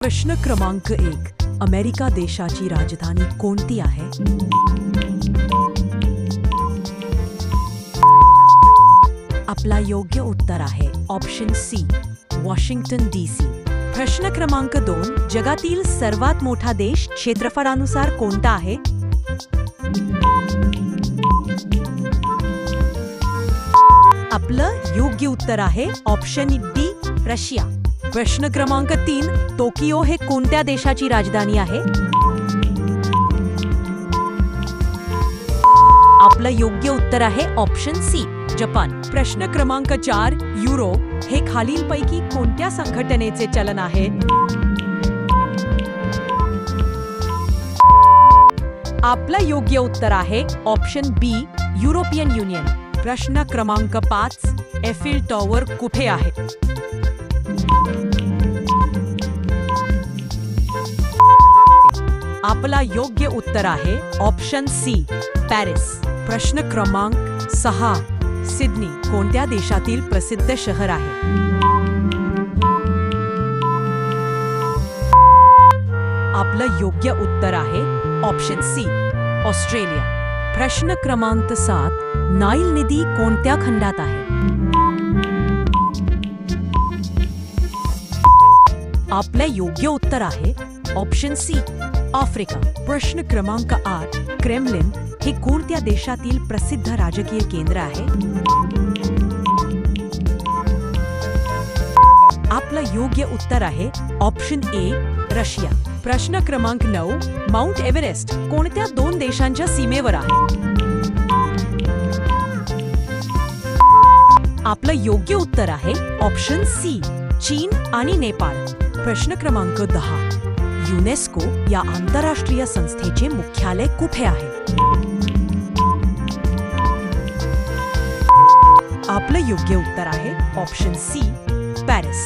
प्रश्न क्रमांक 1. अमेरिका देशाची राजधानी कोणती आहे? आपला योग्य उत्तर आहे ऑप्शन सी, वॉशिंग्टन DC. प्रश्न क्रमांक 2. जगातील सर्वात मोठा देश क्षेत्रफळानुसार कोणता आहे? आपलं योग्य उत्तर आहे ऑप्शन डी, रशिया. प्रश्न क्रमांक 3. टोकियो हे कोणत्या देशाची राजधानी आहे? आपलं योग्य उत्तर आहे ऑप्शन सी, जपान. प्रश्न क्रमांक 4. युरो हे खालीलपैकी कोणत्या संघटनेचे चलन आहे? आपलं योग्य उत्तर आहे ऑप्शन बी, युरोपियन युनियन. प्रश्न क्रमांक 5. एफिल टॉवर कुठे आहे? आपला योग्य उत्तर आहे ऑप्शन सी, पॅरिस. प्रश्न क्रमांक 6. सिडनी कोणत्या देशातील प्रसिद्ध शहर आहे? आपलं योग्य उत्तर आहे ऑप्शन सी, ऑस्ट्रेलिया. प्रश्न क्रमांक 7. नाईल नदी कोणत्या खंडात आहे? आपलं योग्य उत्तर आहे ऑप्शन सी, आफ्रिका. प्रश्न क्रमांक 8. क्रेमलिन हे कोणत्या देशातील प्रसिद्ध राजकीय केंद्र आहे? आपलं योग्य उत्तर आहे ऑप्शन ए, रशिया. प्रश्न क्रमांक 9. माउंट एव्हरेस्ट कोणत्या 2 देशांच्या सीमेवर आहे? आपलं योग्य उत्तर आहे ऑप्शन सी, चीन आणि नेपाळ. प्रश्न क्रमांक 10. युनेस्को या आंतरराष्ट्रीय संस्थेचे मुख्यालय कुठे आहे? आपलं योग्य उत्तर आहे ऑप्शन सी, पॅरिस.